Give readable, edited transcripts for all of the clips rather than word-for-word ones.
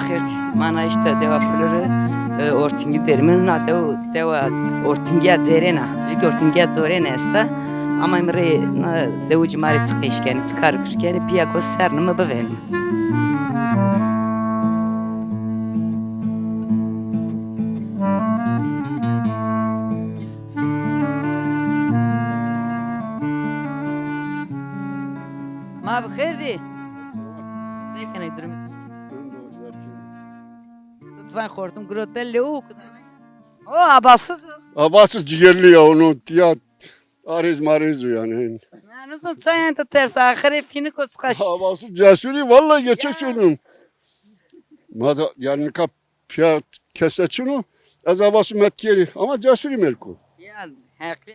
بخیرتی من işte deva pulları ortingi derimin na deva ortingiya zerena jik ortingiya zorena esta ama imre na devuci mari çıkışken çıkar kırken piyako sernimi bevelim. Ma bخيرتي ازيك انا درمت lütfen hortum grotelli o o abasız Abası ciğerli ya onu ya ariz mariz yani. nasıl sen de ters ahire fini koskaş Abası cesuri vallahi gerçek söylüyorum. Mada yani kap ya keseçinu az abası metkeri ama cesuri melku. ya haklı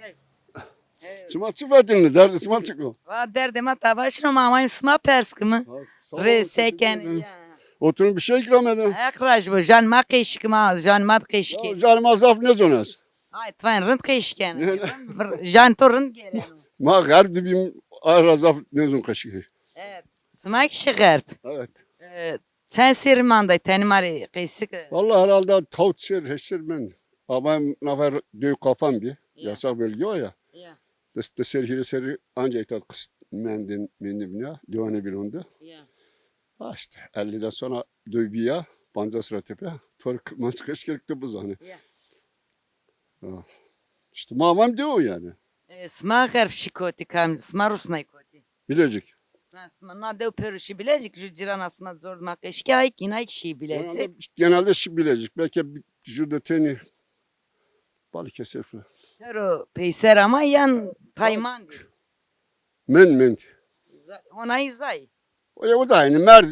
Smatçı verdin derdi smatçı ko. va derdime tabaşno mamay sma perskımı re seken ya Oturun bir şey ikram edin. akraj bu jan ma qeşik ma jan mat qeşki Canım azaf ne zonas? ay tvan rınt qeşken jan to rınt gelen Ma garb dibim azaf ne zon kaşı. evet sma kişi garp Evet. sen sirmanday tenmari qeşik Vallahi herhalde tavut ser heşir ben. Ama nafer döy kapan bir. Yasak bölge o ya. ya Deste serhire seri anca itat kıst mendim ya. Divane bir onda. ya Ha işte 50'den sonra dövbiya, Bancasıra Tepe, Tork Mançkaş gerekti bu zahane. ya İşte mamam diyor yani. sma garp şikoti kam sma rusnay koti Bilecek. na dev peruşi bilecek ju ciran asma zor ma qeşki ay kinay kişi bilecek Genelde şi bilecek. Belki şurada teni Balıkesir falan. Pero peyser ama yan tayman Men. ona izay O da aynı. Mer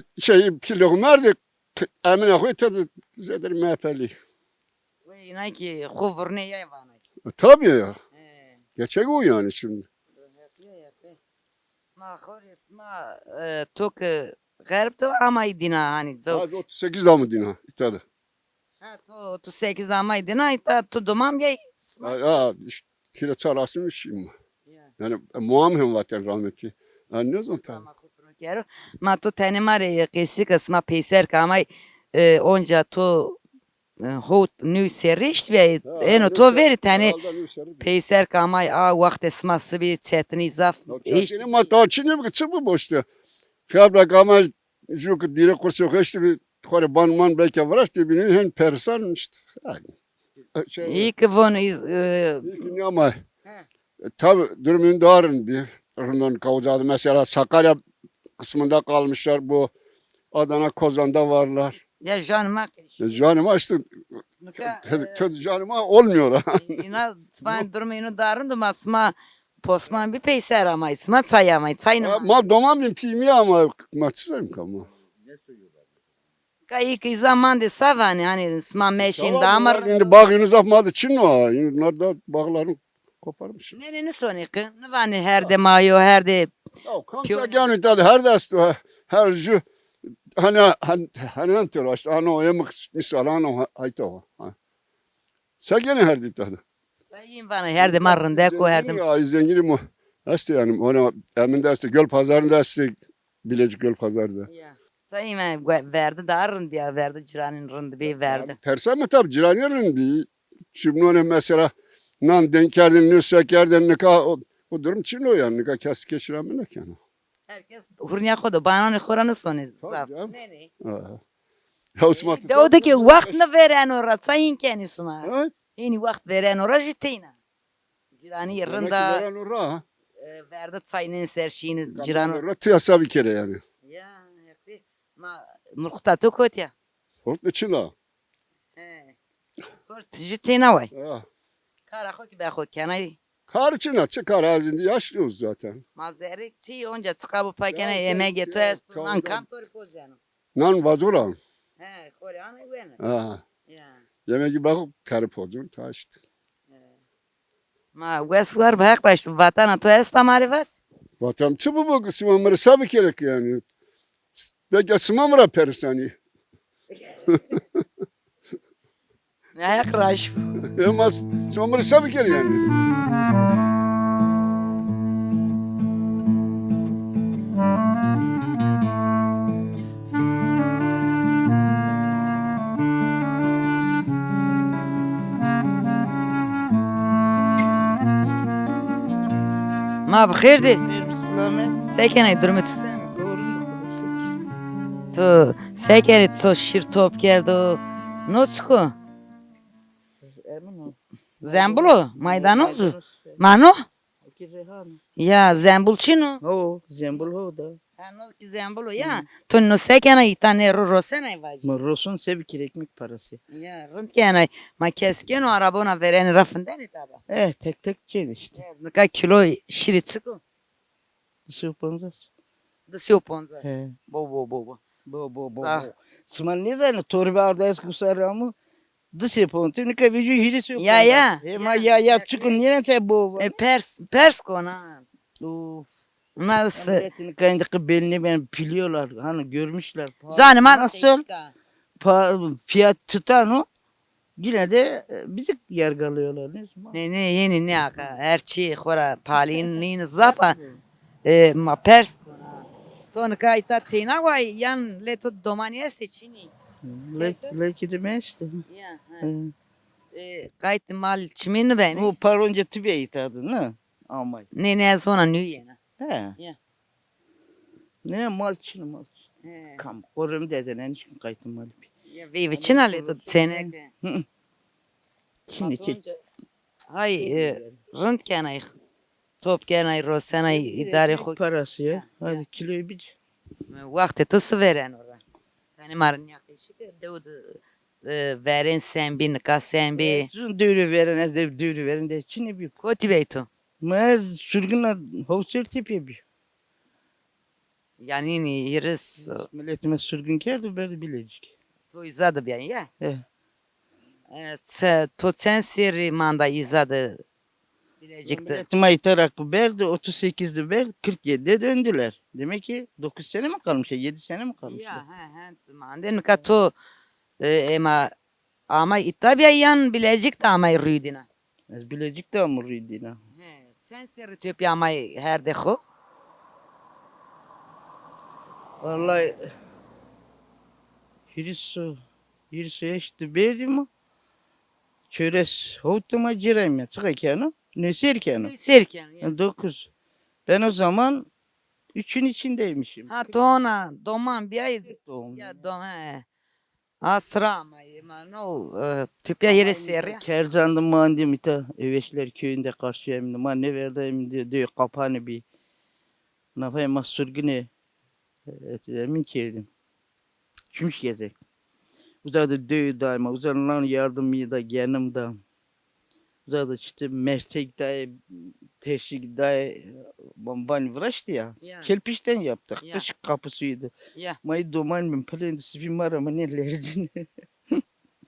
kilo merdi. Emine koy tadı zedir mehpeli. ve inay ki khuvurne ya vanay Tabii ya. Gerçek o yani şimdi. ma khor isma tok garb to ama idina hani Ha, zo 38 daha mı dina? İtadı. ha to 38 ama idina ita to domam ya Ha, işte tire çarasın şimdi. Yani muamhem vaten rahmetli. Anlıyoruz mu tabii? ma to tane mare qesi kasma peyser kamay onca to hot nu serişt ve eno to veri tane peyser kamay a vakt esması bir çetini zaf Çatini ma taçini mi çıbı boştu. Kabla kama juk dire kursu geçti bir kore banman belki varaştı bini hen persan işte. iyi ki von İlkin ama tabi durumun darın bir rından kavucadı. Mesela Sakarya kısmında kalmışlar bu Adana Kozan'da varlar. ya canıma Canıma işte canıma olmuyor ha. ina tvan durumu ino darın da masma posman bir peyser ama isma sayamay sayna Ma domam bin pimi ama maçsızım kama. kayı ki zaman de savani hani isma meşin damar Şimdi bağınız yapmadı Çin o. Bunlar da bağlarını koparmış. nereni sonik ne vani her de mayo her de Ya kansa gani tadı her dest her ju hani antero işte hani o yemek misal hani o hayta o. Sen her dit tadı. sayın bana her de marın de ko her de Ya zengini mu? İşte yani ona emin derste göl pazarında işte Bilecik göl pazarda. sayın ben verdi darın diye verdi ciranın rındı bir verdi Persen mi tabi ciranların di. Şimdi ona mesela nan denkerden nüsekerden o durum Çin o yani nika kes geçirememek yani. herkes hurnya kodu bana ne koranı sonu zaf canım. ne Ya Osman de odaki vaktını veren ora sayın kendisi ma Ha? yeni vakt veren ora jiteyna cirani yerinde Veren ora. verdi sayının serşiğini Ciran ciranı ora tiyasa bir kere yani. ya yakti ma nurkta tokot ya Orta Çin ha. kurt jiteyna vay Ha. kara khok be khok kanay Kar Çin ha çıkar azindi yaşlıyoruz zaten. mazeri çi onca çıkabu pakene Ya, yemeğe ya, geto ya, est tamam. nan kantor pozyanı Nan vazura. koreana güvene Ha. ya Yemeği bakıp karı podur ta işte. ma wes var bak baş vatana to est amari vas Vatam çıbı bu kısmı mırı sabı gerek yani. Belki sımamıra perisani. ne yakraş Ama sımamıra sabı gerek yani. Ma bixirdi. Bir selamet. Sekene durumu tutsam. Doğru. Tu sekere to şir top gerdo. Notsko. Emin ol. Zembulu. Maydanozu. Mano? Ki Rehan. Ya zembulçino. O zembul ho da. Ano ki zembulu ya. Tu no sekene itane rosene vaji. Rosun sev ekmek parası. Ya rıntkenay. Ma kesken o arabona veren rafından itaba. Tek tek çen işte. Nika kilo şiri tsiko. Dışı panzas. Dısı oponza. He. Bo. Bo. Sağ. Sıman ne zannı torba ardayız kusarımı. Dışı pontu nika vücu hilisi yok. Ya. Ama ya çıkın yine sen bo. Pers kona. Uf. Nasıl? Milletin kendi belini ben biliyorlar. Hani görmüşler. Zanim Nasıl fiyat tutan o. Yine de bizi yargılıyorlar. Ne zaman? Ne yeni ne aka. Erçi khora palin zafa. Ma pers kona. Ton kaita tina vay yan leto domani este chini. Leki de işte. Ya. Kayıt mal çimin beni. O paronca tübe itadı ne? Ama. Ne sonra nüyena. He. Ya. Ne mal çini mal. Kam korum dezenen hiç kayıtım mal. Ya vi viçina leto sene. Çini çek. Hay röntgenay topkenay rosenay idare xo. Parası ya. Hadi kiloyu bir. Vakti tu sveren ora. Yani marın yakışı ki devud veren sen bin ka sen bi. Düğürü veren ez de düğürü veren de çini bir. Koti beytu. Mez sürgünle hoşçer tipi bir. Yani ni yeriz. Milletime sürgün kerdi böyle bilecek. Tu izadı bien ya. He. To sen seri manda izadı. Bilecekti. Milletime itarak verdi 38'de verdi 47'de döndüler. Demek ki 9 sene mi kalmış ya 7 sene mi kalmış? Ya he manden ka tu ama itabiya yan bilecekti ama rüdina. Ez bilecek de amuruydu. Sen seri tüp ama her deho. Vallahi Hirisu işte verdi mi? Çöres hoğutuma gireyim ya. Çıkarken ne serken? Serken. 9. Ben o zaman 3'ün içindeymişim. Ha tona doman bir ay Doğum. ya don he. Asra ama no tüpya yere seri. Kerzandım mandim ita Eveşler köyünde karşı emdi. Man ne verdim diyor kapanı bir. Nafaya mahsurgunu emin kirdim. Çümüş gezek. Uzadı döğü daima. Uzanılan yardımı da yanımda. Uzadı işte mersek dahi teşvik dahi bambani vraştı ya. Ya. Kelpişten yaptık. Ya. Dış kapısıydı. Ya. Mayı doman min pelendi spim var ama ne lerzin.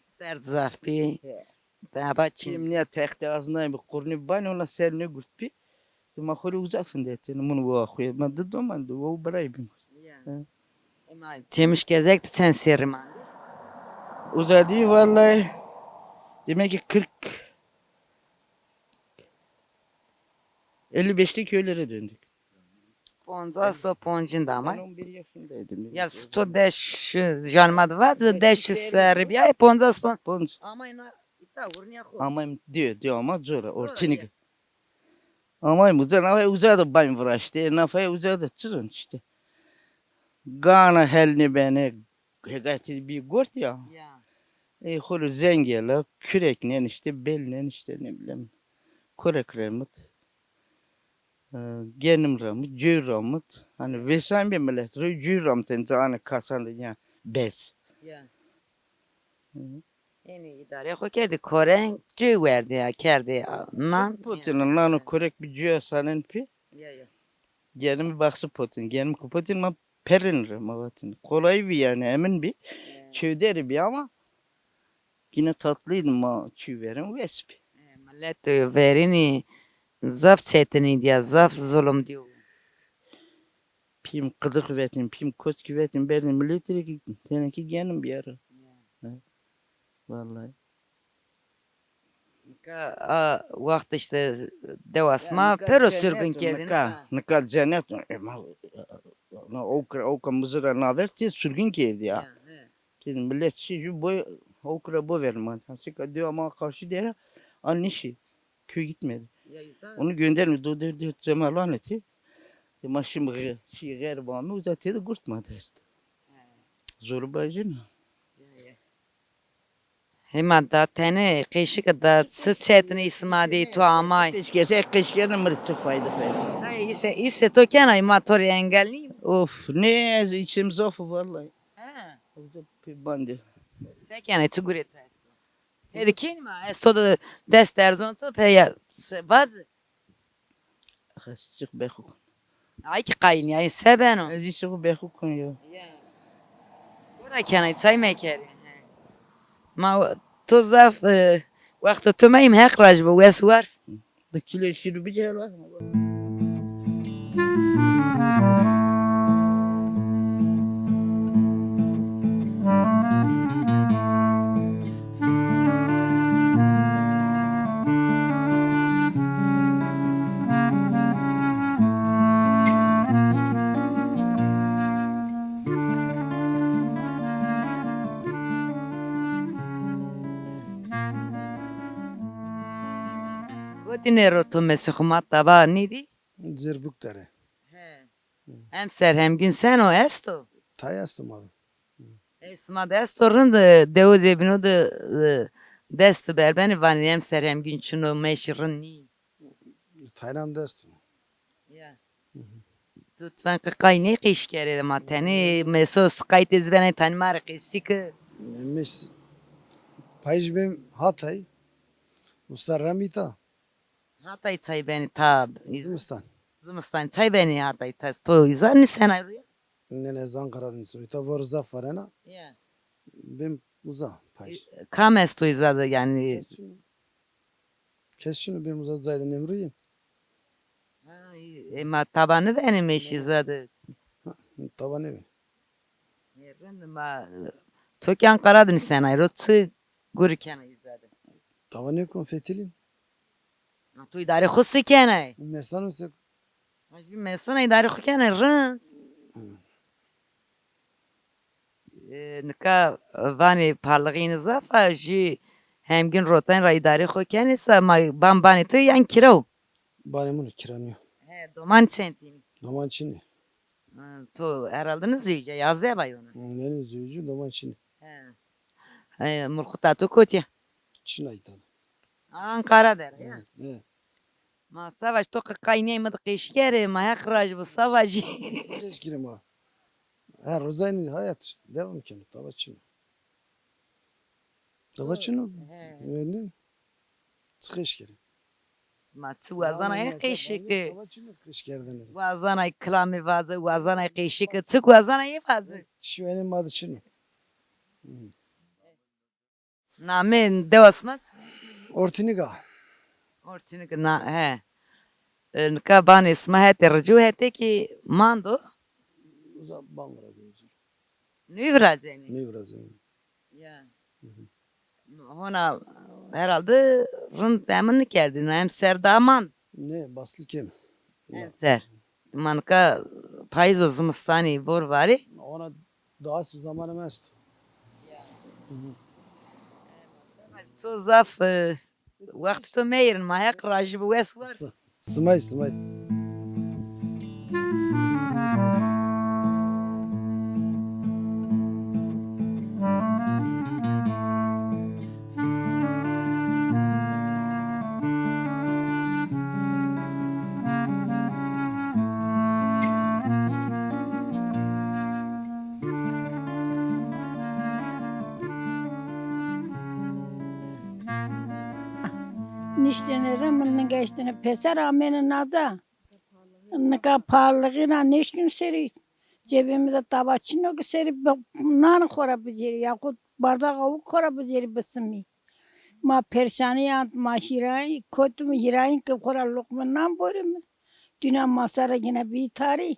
Sert zarfi. Baba çin. Şimdi tekte ağzına bir kurni bani ona serine gurtpi. Ma kholi uzafın detin. Mun bu akhuya. Ma da doman da o bıraybim. Ya. Ama çemiş gezekti sen seri man. Uzadı vallahi. Demek ki 55'li köylere döndük. Ponza so poncin da Ben ama. 11 yaşındaydım. Ya sto deş janmad vaz deş seri bir ay ponza spon. Pons. Ama ina ita urniya xo. Ama diyor ama zora. ya. Ortinik. Ama uzadı ben vraştı. Nafaya uzadı. Çırın işte. Gana helni beni. Hegati bir gort ya. Ya. Holu zengela, kürekle işte belle işte ne bileyim. Korek remit. Genim ramit, cüy ramit. Hani vesaim bir millet. Cüy ramiten zane kasandı ya. Bez. Ya. Yani idare xo kerdi koren cü verdi ya kerdi nan. Potinin lan o korek bir cüy sanen pi. Ya. Genim baksı potin. Genim kupotin ma perin ramavatin. Kolay bir yani emin bir. Çöyderi bir ama. Yine tatlıydı ma çüy veren vespi. Millet verini zaf setini diye zaf zulüm diyor. Pim kıdık vetin, pim koç küvetin, berdim milletleri teneki genim bir ara. Vallahi. Vakti işte devasma pero sürgün kendini. Nika cennet. Oka mızıra naverti sürgün geldi ya. Dedim millet şu boy okra bu vermez. Sika diyor ama karşı dere annişi. Köy gitmedi. Onu göndermiş. Dur Cemal laneti. Maşım şey garibanı uzatıyordu kurtmadı işte. Zoru bacın. Hema da tane keşik da sıt çetini ismadi tu amay. Keşke mırçık fayda fayda. Hay ise to kenay motor engelli. Of ne içim zafı vallahi. Ha. Orada bir bandı. Se kenay tugure tu esto. Hedi kinma esto da dest erzon to pe ya vaz. Hasçık bekuk. Ay ki kayn ya sebeno. Azıcık bekuk kon ya. Ora kenay çay mekeri. Ma tu zaf وقت تو مایم حق راج به وسوار Da kilo şiru bir cela. گوتی رو تو مثل خمات تبا نیدی؟ Zerbuk dere. هم سر همگین سن و استو Tay astım abi. اسما دستو رند دیو زبینو دست بربنی وانی هم سر همگین چونو میش رنی Tayland astım. تو تفن قای نی قیش کرده ما تنی مسو سقایت زبنی تنی مار قیسی که Mes payjbem Hatay. Usarramita. hatay çay beni tab İzmistan. زمستان çay beni hatay tas to izar nü sen ayruya Nene Zankara'dan sonra. Ta var zafarena. Bem uza payj. kam esto izadı yani Kes şunu bem uza zaydan emriyim. ma tabanı benim eş izadı Taban evi. Rend ma Tökyan Karadın sen ayro tsı gurken izadı Taban evi konfetilin. تو اداره خصی کنه Mesan usek. مجبور مسون اداره خو کنه رند نکا وانی پارلغین زفا جی همگین روتین را اداره خو کنه سا ما بانی تو yan kiro Banemunu kiranıyor. doman sentini Doman Çin'i. to herhalde nüzüyce yazıya bay onu Nene züyücü doman Çin'i. mulkuta tu kutya Çin aytadı. Ankara der ya Evet. ما سواج تو قاینه مد قیشکره ما اخراج bu savaji Sıkış girim ha. Her rozayını hayat işte. Devam kendi. Tabaçını. Tabaçını. Ne? Sıkış girim. ما تو وزن قیشک Tabaçını kış gerden. وزن کلامی وازه وزن قیشک چک وزن یه وازه Şu benim adı Çin'i. نامه دوسمس Ortiniga. Ortinik na he. Nka ban isma hete rcu hete ki mando Uza Bangla zeyzi. nüvrazeni. Ne biraz yani. Ya. Hona herhalde rın temin kerdin hem serdaman Ne baslı kim? hem ser. Manka payız o zımstani vor vari. Ona daha su zamanı mest. تو zaf وقت تو میرن ما یک راجب وس ور. Smay smay. Niştenlerim geçtiğini peser amenin adı. Nika parlığına nişkin seri. Cebimizde tabaçın yok seri nan kora bizeri yakut bardak avuk kora bizeri bismi. Ma perşani yant ma hiray kötü mü hirayın ki kora lokman nam borum. Dünya masara yine bir tarih.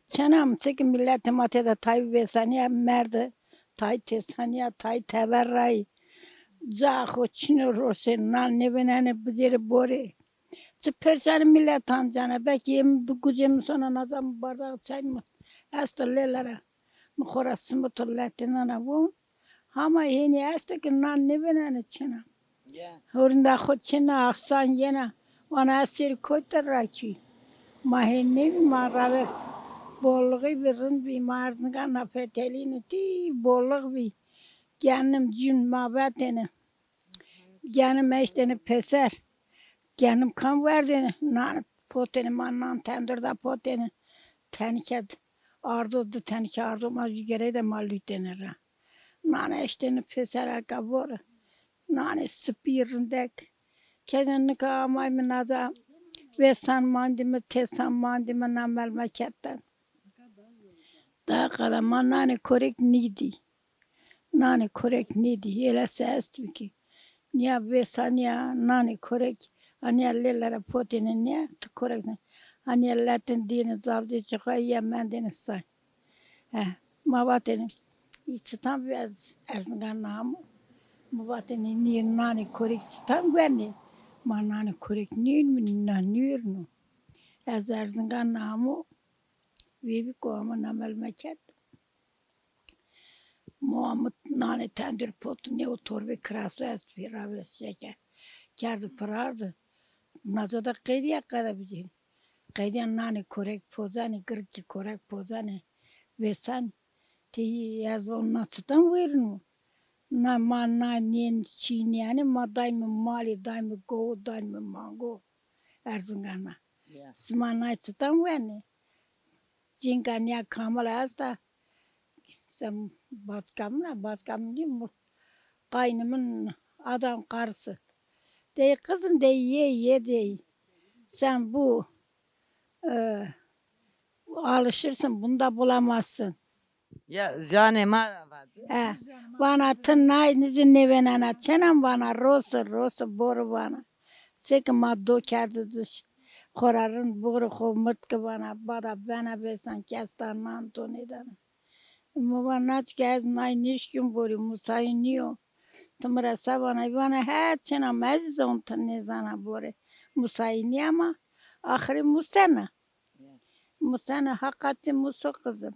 Çenam çeki milleti matede tay besaniye merde tay tesaniye tay teverray. Zaho çino rose nan ne benene bizeri bore. Perşan millet tancana belki yem bu gücüm sonra nazam bardak çay mı? Astırlara. Mukhoras mı tollatına bu. Ama yeni astı ki nan ne benene çena. Horunda xod çena aksan yena. Bana eseri koytar ki. Mahenni mi mağaraver. Bolluğu birin bir marzınga nafetelini ti bolluk bir. Kendim cün mabetini. Kendim eşteni peser. Kendim kan verdini. Nan poteni mannan tendırda poteni. Tenket. Ardu da tenke ardu ma yügere de malütenera. Nane eşteni peser akabora. Nane spirindek. Kendini kamay minaza. Ve san mandimi tesan mandimi namel meketten. Daha kadar nane korek nidi. Nane korek nidi. Yela ses ki. Niya ve sanya nane korek. Aniya lelere potini niya tu korek ne. Aniya latin dini zavdi çıkay yemen dini say. Mavatini. İçitan biraz erzingan namı. Mavatini niye nane korek çıtan güvenli. Ma nane korek niye mi nanıyor nu. Ez erzingan namı. Ve bir kovama namel meket. Muhammed nane tendir potu ne o torbe krasu es bir abi şeker. Kerdi pırardı. Nazada kıyıya kadar bizim. Kıyıya nane korek pozani, gırki korek pozani. Ve sen teyi yazma nasıdan verin mi? Na ma na niyen çiğni yani ma daimi mali daimi goğu daimi mango. Erzingana. Sma nasıdan verin. Cinkan ya kamal hasta. Sen başkam değil mi? Kaynımın adam karısı. Dey kızım dey ye dey. Sen bu e, alışırsın bunda bulamazsın. Ya jane ma vazi. Bana tınay nizin nevenana çenem bana rosa boru bana. Sekma do kerdi dış. Korarın boru komut ki bana besan kestan nan to nedan. Ama naç gez nay nişkin boru musayın niyo. Tımıra sabana her çena meziz on tane zana bore. Musayini ama ahri musana. Musana hakati musu kızım.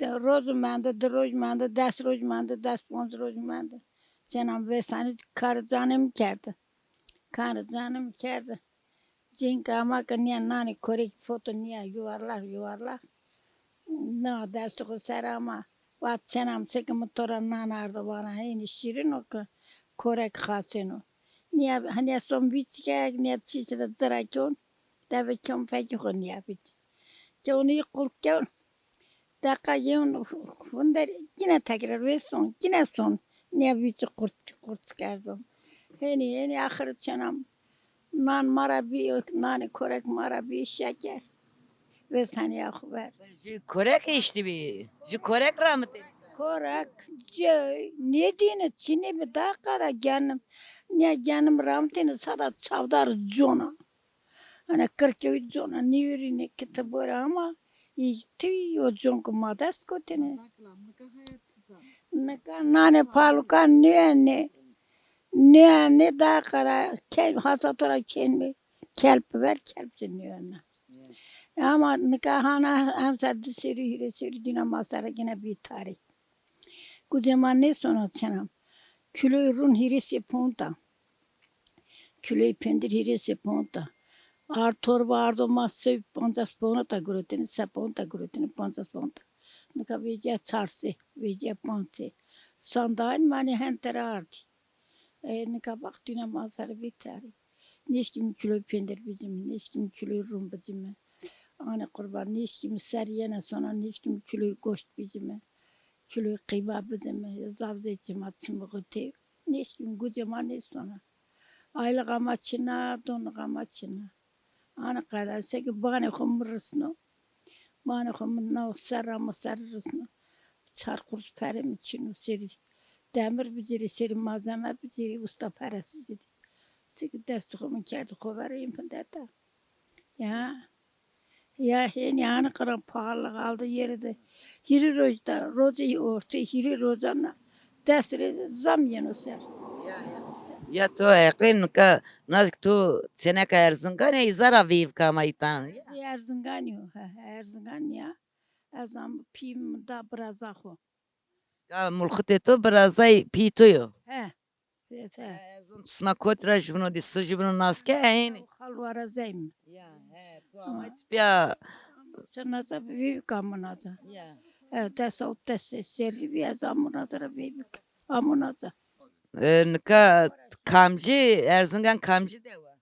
Roz mende, droj mende, dest roj mende, dest ponz roj mende. Çenam ve sani karıcanım kerdi. Karıcanım kerdi. Cinka ama niye nani korek foto niye yuvarlak. No dest o serama. Vat çenam sekim toran nanardı bana. Heyni şirin o ki korek khasino. Niye hani son bitke niye çizdi drakon. Deve kom peki kon niye bit. Onu yıkılt gel. Dakika yön bunlar yine tekrar ve son yine son. Niye bizi kurt geldim. Heni ahir çenam. Nan marabi nani korek marabi şeker. Ve seni haber. Ji korek içti bir. Ji korek rahmet. Korek, ne diyene Çin'e bir daha kadar geldim. Ne geldim ramtini sada çavdar zona. Hani 40 zona ne yürüne kitabı ama İti o zonku madas kotene. Nane paluka ne daha kadar hasatora kelme kelp ver kelpsin ne. Ama nikahana hem sardı seri dina masara yine bir tarih. Kuzeman ne sonra çanam. Kilo run hirisi ponta. Kilo pendir hirisi ponta. Torba ardo masse pontas ponta grotene sa ponta grotene pontas ponta. Nika vidia çarsı vidia ponse. Sandan mani hentera arti. Nika baktına mazarı bitari. Neşkim kilo pendir bizim, neşkim kilo rum bizim. Ana kurban neşkim seriyene sonra neşkim kilo goşt bizim. Kilo kıyma bizim. Zavze cimat çımıgıte. Neşkim gucaman ne sonra. Aylık amaçına, donluk amaçına. Ana kadar seki bana kumurusnu. Bana kumurusnu sarırısnu. Çarkurs perim için seri. Demir biziri seri malzeme biziri usta parası dedi. Seki destuğumun kerdi kovarayım pındata. Ya heni ana karan pahalı kaldı yeri de. Hiri rozda, rozi orta, hiri rozana. Destri zam yenu ser. Ya to eklin ka nazik tu seneka Erzincan izara viv kamaytan. Erzingan yo, Erzingan ya. Azam pim da brazaho. Ka mulkhte to birazay pituyo. Yeter. Sma kotra jibno di sıcibno naske eyni. Halvara zeyim. Ya he tu ama ya Sen nasıl büyük amınaza. ya. Desa o desa seri bir amınaza büyük. Amınaza. Nika kamcı Erzincan kamcı de var.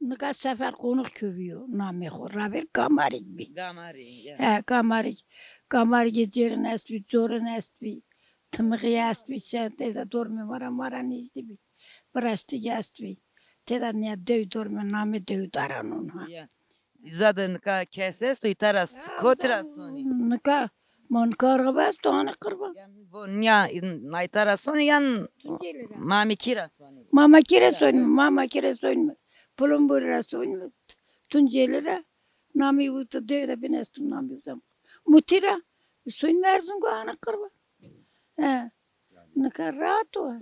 Nika sefer konuk kövüyor. Name xo. Rabir kamarik bi. Gamari ya. Kamarik. Kamarik cerin esbi, zorun esbi. Tımığı esbi. Sen teyze dormi vara neydi bi. Brasti esbi. Teda niye döv dormi name döv daran onu. Ya. Zaten nika keses tu itaras kotra soni. Nika man karabas tane kırba. Yani bu niya naitara soni yan mami kira soni. Mama kire soyun, mama kire soyun. Pulun buraya soyun. Tuncelere nami uta döde binestum nami uzam. Mutira soyun versin ko ana kırba. Ne kadar rahat o.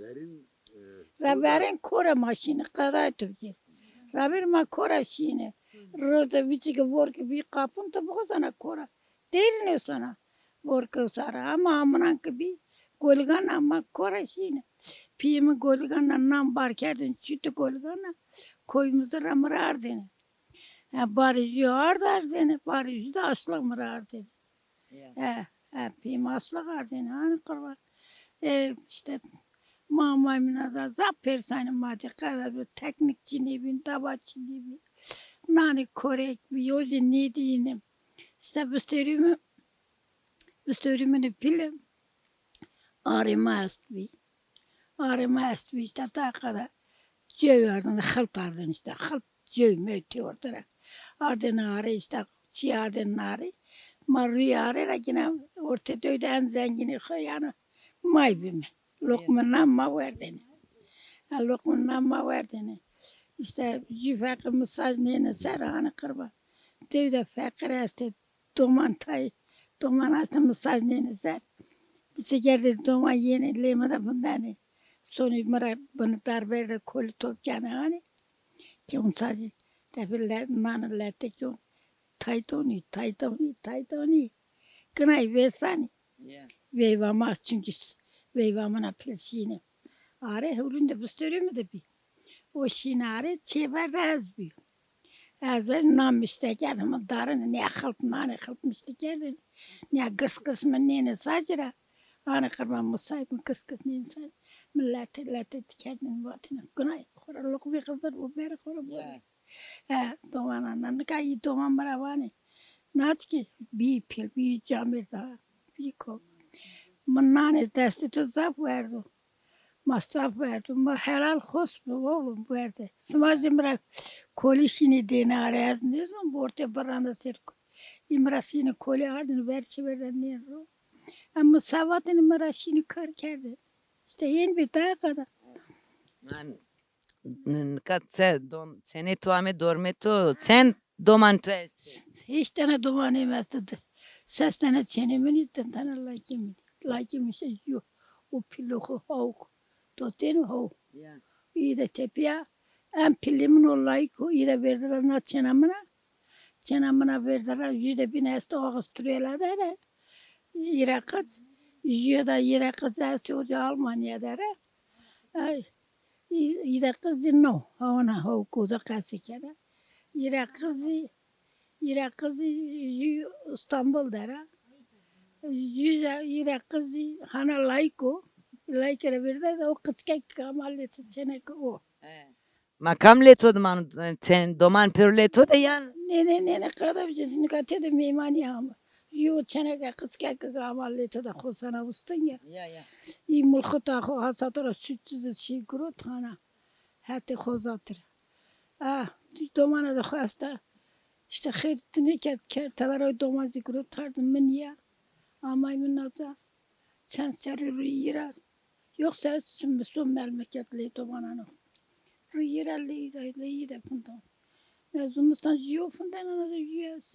Raberin kora maşini kadar tüpçe. Raber ma kora şine. Roda biçike vorke bir kapın da bu sana kora. Değil ne sana. Vorke sara ama amran ki bir golgan ama kora şine. Piyemi golgan nam bar kerdin çütü golgan koyumuzu ramrar dene. Bari yoğar dene. Bari de asla mırar dene. Piyemi asla gar dene. Hani kırba. İşte mamamın da zap persane madde kadar bir teknikçi ne bin, davatçı ne bin. Nani korek bir yozu ne diyeyim. İşte büstürümünü pilim. Arıma bir. Arıma bir işte ta kadar. Cöverdin, hıltardın işte. Hılt cövme ötüyordur. Ardına arı işte. Çi ardına arı. Marri arı yine ortada öyle en zengini yani. May bime. Lokmandan ma verdin. Lokmandan ma verdin. İşte fakir mesaj neyine serhanı kırba. Devde fakir este doman este mesaj neyine ser. Bize geldi doman yeni lemada bundan. Sonu mara bunu darberde kolu topkanı hani. Ki on sadece tefiller nanılette ki on taytoni. Kınay vesani. Veyvamaz çünkü veyvamına pilşine. Are hurunda büstürümü de bir. O şinare çeverde ezbi. Ezbi nam isteker ama darın ne akılp nane akılp isteker. Ne kıs nene sacra. Ana kırmam musayip kıs nene sacra. Millete kendin vatine. Günay. Koraluk bir kızır bu beri koru bu. Doğan anan kayı doğan baravani. Naç ki bir pil bir camir daha. Bir kol. Mannane desti tuzak verdi. Masraf verdi. Ma helal hoş bu oğlum verdi. Smazım bırak. Kolisini dene arayaz ne zaman borte baranda ser. İmrasini koli ardını verçi verden ne ro. Ama savatını maraşini kar kerdi. İşte yeni bir daha kadar. Nika seni tu ame dorme tu sen doman tu es. Hiç tane duman emezdi. Ses tane çenemin itten tane lakimin. Lakimin şey yok. O piloku havuk. Toten hav. İyi de tepiya. En pilimin o layık o. İyi de verdiler na çenamına. Çenamına verdiler. İyi de bir nesli Avusturya'da da. Irak'ız. İyi de Irak'ız. Esi Almanya'da da. İyi de kız no. Havana hav kuza kasikere. Irak'ız. İstanbul'da da. Irak'ız. Hana layık o. Laikere verdiler de o kıskek kamaleti çenek o. Makam leto doman sen doman per leto da yan. Ne kadar bir cesini katede meymani ama. Yo çenek kıskek kamaleti de khosana ustan ya. İyi mulkata hasatora sütsüz şey kuru tana. Hatta khozatır. Domana da hasta. İşte xeritini ket tavara doman zikru tardım ben ya. Amay minnaza. Sen seri rüyira. Yoksa son memleketli domananı. Riyerelli de bundan. Zumustan yiyor fundan ana da yiyoruz.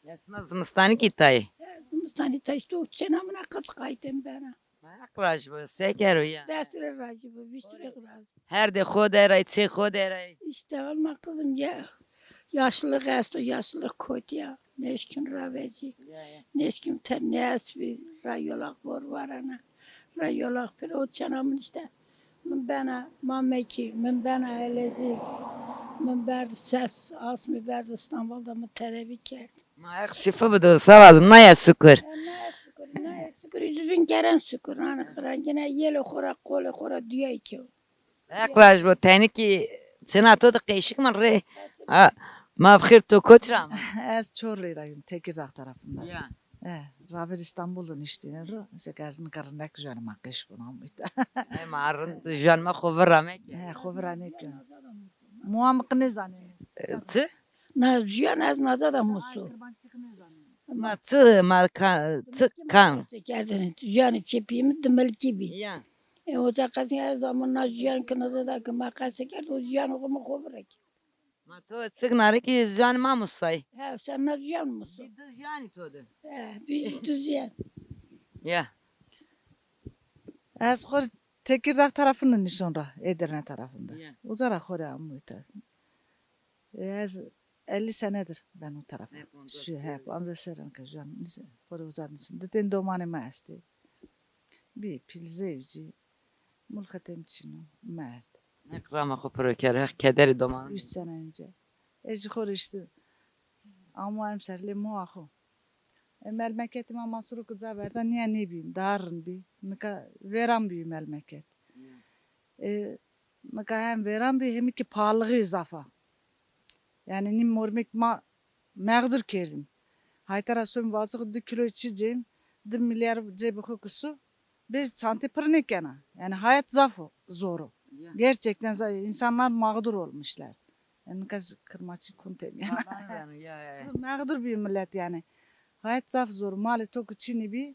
Yasma zımstani kitay. Zumustan ita işte o çenamına kız kaydım bana. Akraj bu seker o ya. Besire racı bu, bisire racı. Her de khod eray tse khod eray. İşte olma kızım ya. Yaşlılık esto, yaşlılık kötü ya. Neşkin raveci. Neşkin ten ne esvi. Rayolak var ana. Rayolak bir o çenamın işte. من بنا مامکی من بنا elezi من برد ses asmi berdi İstanbul'da mı tedavi kerdi. Ma ek şifa budu savazım naya şükür. Ne şükür yüzün gelen şükür. Hani kıran yine yel okura kol okura diye ki. Ek raj bu teni ki sena to da kayışık mı re? Ma bkhir to kotra mı? Ez Çorlu'dayım, Tekirdağ tarafında. Ya. Raver İstanbul'dan iştiyene ro. Sekazın karındak canım akış kunam. Ay marın janma khover ramek. Hovranet gün. Muamık ne zannet? Tı? Ne ziyan az nazar da musu. Ma tı ma tı kan. Kerdin ziyan çepiyimi demel gibi. Ya. O da kasın her zaman ne ziyan kınaza da ki makası kerdi o ziyan okumu kovrek. Ma to sıgnarı ki janma musay. He sen ne ziyan musun? Biz yani to da. He biz de ziyan. Ya. Ez kor Tekirdağ tarafından sonra Edirne tarafında. Ya. Uzara kore amuyta. Ez 50 senedir ben o tarafa. Şu hep anca seren ki şu an kore uzarmışsın. Deten domane mesti. Bir pilzevci. Mulkatem çino mert. Ekrama khopro kere kederi doman. 3 sene önce. Eci kor işte. Ama emserli muahu. Memleketime masuru kıza verden niye ne bileyim darın bir. Nika veren bir memleket. Nika hem veren bir hem ki pahalığı izafa. Yani nim mormek mağdur kerdim. Haytara sön vazı 2 kilo içeceğim. 1 milyar cebi kokusu. Bir santi pırnik yana. Yani hayat zafı zoru. Gerçekten insanlar mağdur olmuşlar. Yani kız kırmaçı kuntem yani. Mağdur bir millet yani. Hayat zaf zor. Mali tok çini bir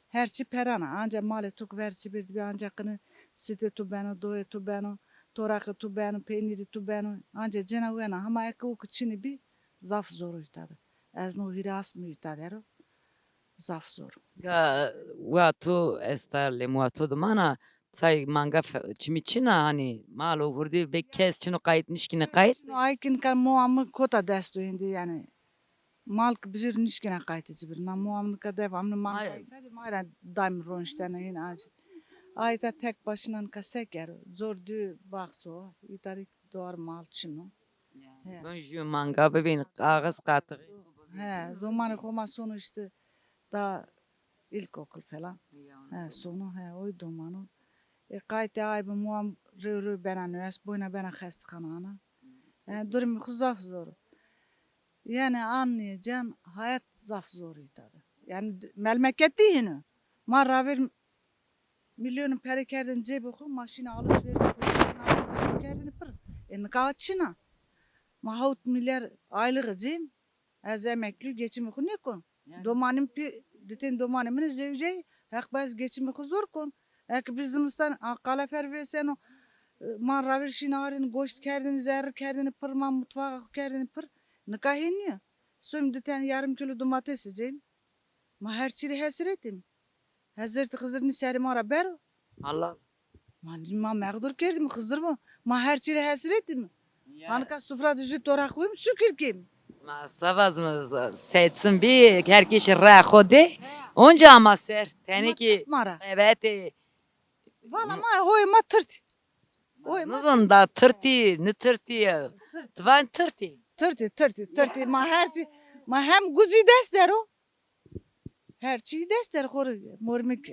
herçi perana. Anca mali tok versi bir ancak site tu beno, doye tu beno, torakı tu beno, peyniri tu beno. Anca cena uena. Ama eka o çini bir zaf zor uytadı. Ez no hiras mı uytadı. Zaf zor. Ya wa tu estarle mu tu dumana say manga çimiçina hani malo hurdi be kes çino kayıt nişkine kayıt. Aykin kan muamı kota desto hindi yani. Malk bizir nişkine kayıtıcı bir. Na muamı ka devamlı mal kayıtıcı. Mayra daim ronştene yine acı. Ayta tek başına ka seker. Zor dü bakso. İtarik doğar mal çino. Ben ju manga bebin kağıt katı. He, zamanı koma sonu işte daha ilkokul falan. He, sonu he oy zamanı. Kayıtı ay bu muam rü bana nües boyuna bana hastahana. He, durum kuzaf zor. Yani anlayacağım hayat zaf zoruydu. Yani memleket değil mi? Mara bir milyonun perikerden cebi oku, maşina alışveriş perikerden pır. Ne kaçına? Mahut milyar aylık cim, az emekli geçim oku ne kon? Domanim pi, diten domanimini zevceyi, hak baz geçim oku zor kon. Hak bizim sen kalafer versen o mara bir şinarin goşt kerdin, zerre kerdin pır, mutfağa kerdin pır. Ne kahiniyor? Şimdi tane yarım kilo domates yiyeceğim. Ma her çiri hesretim. Hazırtı kızırını serim ara ber. Allah. Ma mağdur kerdim kızır mı? Ma her çiri hesretim. Hanka sufra dışı torak koyayım şükür kim? Ma savaz mı setsin bir herkes rahode. Onca ama ser. Teni ki Mara. evet. Valla ma hoy ma tırt. Oy ma Nuzun da tırti, ne tırti. Tvan tırti. tırtı. Ma her çi ma hem guzi dester o. Her çi dester koru mormik.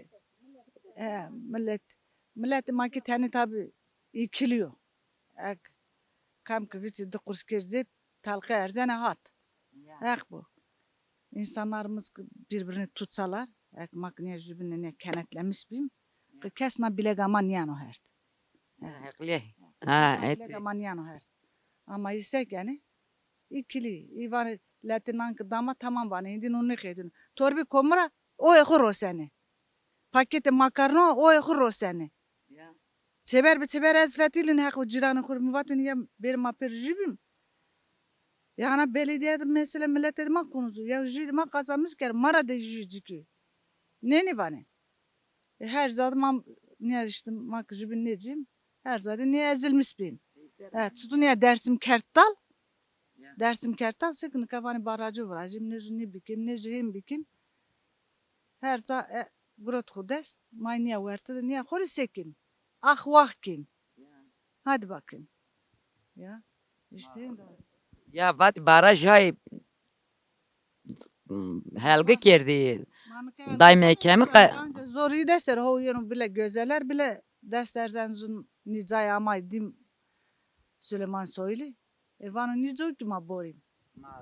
Millet ma ki tane tabi ikiliyor. Ek kam kıvıcı da kurs kircep talqa erzene hat. Ek bu. İnsanlarımız birbirini tutsalar, ek makineye jübününe kenetlemiş biyim. Kesna bile gaman yan o hert. Haklı. Ha, Bile et. gaman yan o hert. Ama isek yani ikili. İvan latinan dama tamam bana indin onu kedin. Torbi komra o ekur o seni. Paketi makarna o ekur o seni. Seber ezfetilin hak o ciranı kurum vatin ya bir maper jübüm. Yani belediyede mesela millet edema konusu. Ya jüdüma kazanmış ker mara de jüdükü. Ne bana? Her zaman ne işte mak jübün necim? Her zaman ne ezilmiş beyim. Evet, tutun ya dersim kerttal. Dersim kerttal sıkın kafanı barajı var. Acım ne bikim ne zühim bikim. Her zaman grot kudes. May niye verdi niye kori sekim. Ah vah kim? Hadi bakayım. Ya işte Ya vat baraj hay helge kerdi. Day mekemi zor iyi deser ho yonu bile gözeler bile desterzen zun nicay amay dim Süleyman Soylu. Vanı nicoy ki ma borim.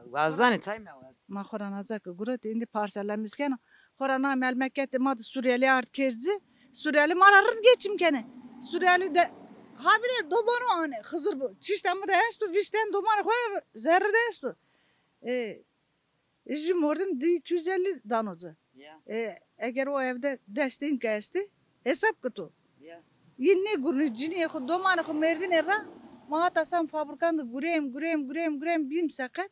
Vazani tayma vaz. Ma khorana zak gurat indi parsellemişken khorana melmeket ma Suriyeli art kerzi. Suriyeli mararır geçim kene. Suriyeli de ha bile domano hani Hızır bu. Çişten de estu vişten domano koy zerre de estu. İşim orada 250 danozu. Eğer o evde desteğin kesti hesap kutu. Yine gurni cini ko domano ko merdin era. Ma tasam fabrikanda gurem bim sakat.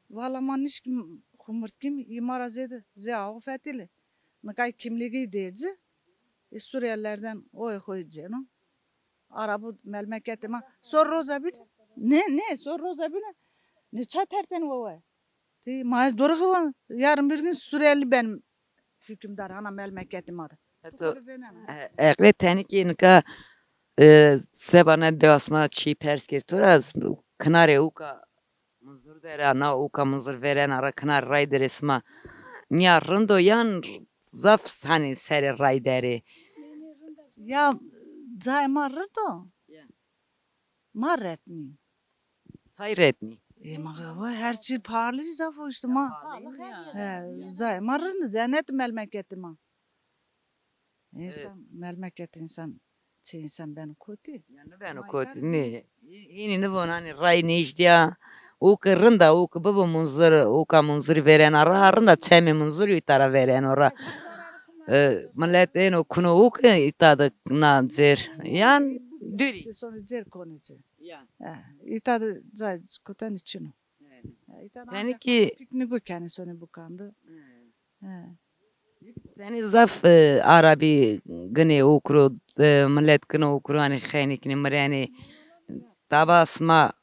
Valla maniş kim kumurt kim imara zedi. Ze afetili. Nakay kimliği deyci. Suriyelilerden oy koyacağını. Arabı memleketime. Sor roza bir. Ne sor roza bir. Ne çatersen baba. Mağaz doğru kıvan. Yarın bir gün Suriyeli benim hükümdar ana memleketim adı. Ekle teni ki nika sebana deosma çi pers kirturaz kınare uka muzur dere na uka muzur veren ara kınar ray deresma niya rındo yan zaf hani seri ray deri. Ya zay marrı da. Marret mi? Sayretni. Mağa her şey pahalı zaf işte ma. Zay marrı da cennet memleketim ma. İnsan memleket insan insan ben kötü. Yani ben o kötü ne? Yine ne bu hani ray ne işte ya. Uka rında uka baba muzur veren ara rında temi muzur yutara veren ora. Millet eno kuno uka itadı nazer. Yan düri. Sonra cer konucu. Ya. İtadı zay kutan için. Yani ki Piknik bu kendi sonra bu kandı. yani zaf Arabi gene ukru millet gene ukru hani xeynik ne yani tabasma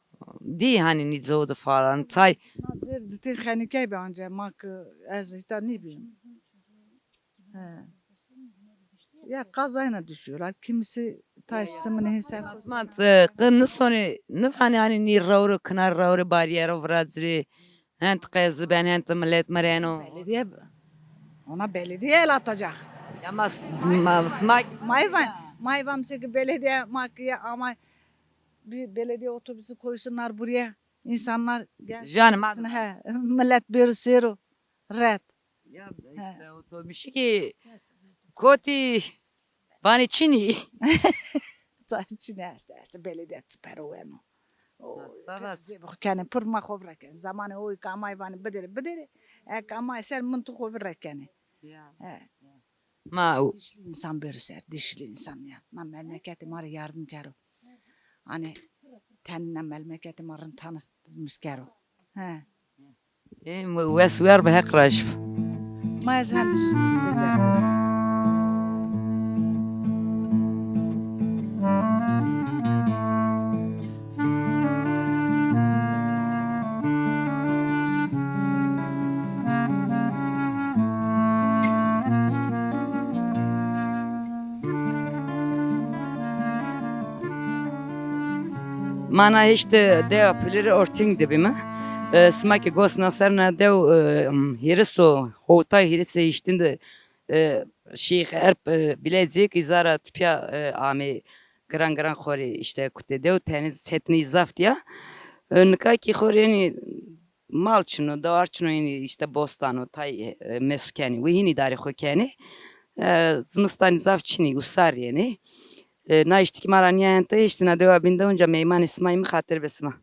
di hani nizodu falan tay Nadir diti xenike be anca mak az ita ne bileyim. Ya kazayla düşüyorlar. Kimisi taşsımını hesap. asmat qın sonu ne hani ni rawru kınar rawru bariyero vrazri hent qez ben hent millet mareno Belediye ona belediye el atacak. ya smak Mayvam seki belediye makiye ama bir belediye otobüsü koysunlar buraya. İnsanlar gelsin. canım Millet bir sürü red. ya işte otobüsü ki koti bani çini Işte belediye çıkarıyor. Savas. Kendi pırma kovraken. Zamanı o kamay vani bedere. Kamay sen mıntık kovraken. ma Dişli insan börüser. Dişli insan ya. Na memleketim var yardımcı. Hani tenine memleketim varın tanıtmış kero. وسوار بهقرش Ma ezhendiş. Becer. Mana işte de apülleri orting de bime. Smaki gos nasarna de hiriso hota hirisi iştin de şeyh erp bilezik izara tüpya ami gran khori işte kutte de teniz setni izaf diye. Nika ki khori yani malçino davarçino yani işte bostano tay mesukeni ve hini dari khokeni. Zmıstan izaf çini usar yani. Na işte ki maranya ente işte na deva binde onca meyman ismayı mı hatır besma.